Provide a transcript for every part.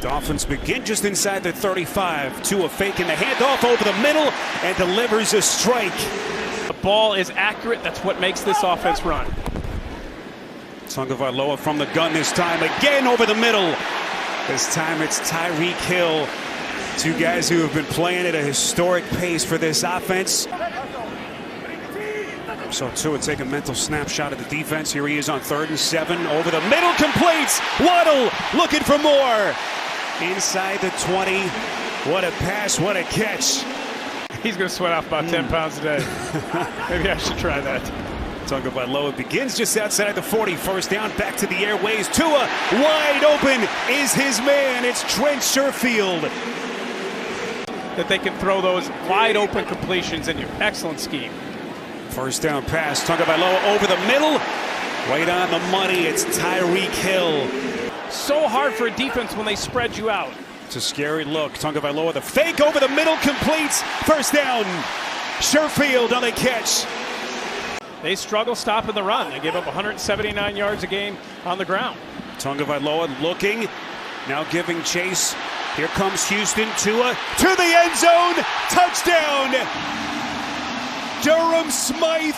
Dolphins begin just inside the 35. Tua faking the handoff over the middle and delivers a strike. The ball is accurate. That's what makes this offense run. Tagovailoa from the gun this time, again over the middle. This time it's Tyreek Hill. Two guys who have been playing at a historic pace for this offense. So Tua take a mental snapshot of the defense. Here he is on 3rd and 7. Over the middle, completes. Waddle looking for more. Inside the 20. What a pass, what a catch. He's going to sweat off about 10 pounds a day. Maybe I should try that. Tagovailoa begins just outside the 40. First down, back to the airways. Tua wide open is his man. It's Trent Sherfield. That they can throw those wide open completions in your excellent scheme. First down pass, Tagovailoa over the middle. Right on the money, it's Tyreek Hill. So hard for a defense when they spread you out. It's a scary look. Tagovailoa, the fake over the middle, completes. First down. Sherfield on the catch. They struggle stopping the run. They give up 179 yards a game on the ground. Tagovailoa looking, now giving chase. Here comes Houston. Tua to the end zone. Touchdown. Durham Smythe,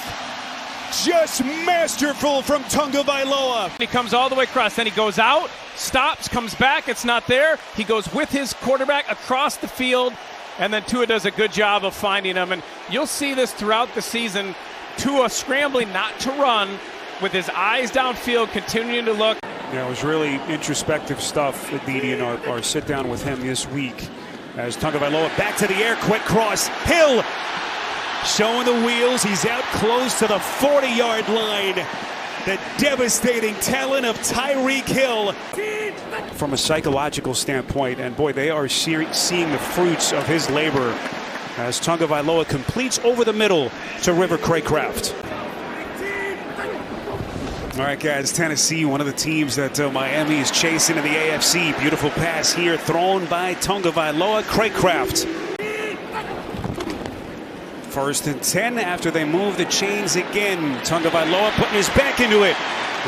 just masterful from Tagovailoa. He comes all the way across, then he goes out, stops, comes back, it's not there. He goes with his quarterback across the field, and then Tua does a good job of finding him. And you'll see this throughout the season. Tua scrambling not to run with his eyes downfield, continuing to look. Yeah, it was really introspective stuff, Aditi, in our sit down with him this week. As Tagovailoa back to the air, quick cross. Hill showing the wheels. He's out close to the 40-yard line. The devastating talent of Tyreek Hill. From a psychological standpoint, and boy, they are seeing the fruits of his labor as Tagovailoa completes over the middle to River Craycraft. All right, guys, Tennessee, one of the teams that Miami is chasing in the AFC. Beautiful pass here thrown by Tagovailoa. Craycraft. 1st and 10 after they move the chains again. Tagovailoa putting his back into it.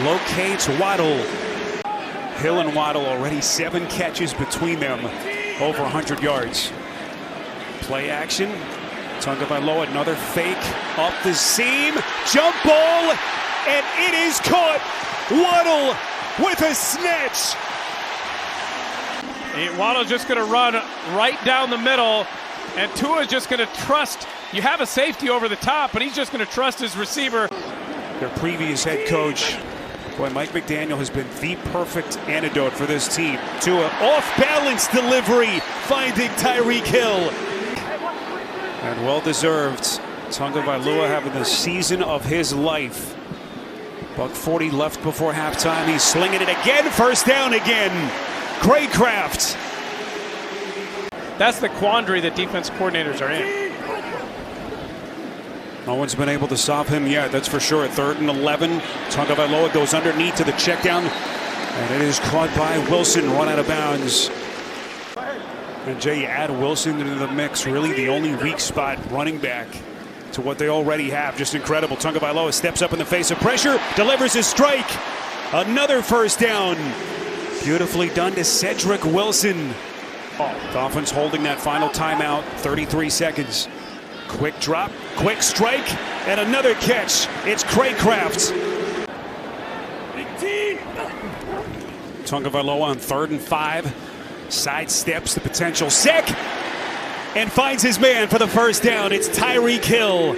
Locates Waddle. Hill and Waddle already 7 catches between them. Over 100 yards. Play action. Tagovailoa, another fake up the seam. Jump ball. And it is caught. Waddle with a snatch. Waddle's just going to run right down the middle. And Tua's just going to trust. You have a safety over the top, but he's just going to trust his receiver. Their previous head coach, boy, Mike McDaniel has been the perfect antidote for this team. Tua off-balance delivery, finding Tyreek Hill. And well-deserved. Tagovailoa having the season of his life. $1:40 left before halftime. He's slinging it again. First down again. Craycraft. That's the quandary that defense coordinators are in. No one's been able to stop him yet, that's for sure. 3rd and 11. Tagovailoa goes underneath to the check down. And it is caught by Wilson, run out of bounds. And Jay, you add Wilson into the mix, really the only weak spot running back to what they already have. Just incredible. Tagovailoa steps up in the face of pressure, delivers a strike. Another first down. Beautifully done to Cedric Wilson. Dolphins holding that final timeout, 33 seconds. Quick drop, quick strike, and another catch. It's Craycraft. Tagovailoa on 3rd and 5. Sidesteps the potential sack and finds his man for the first down. It's Tyreek Hill.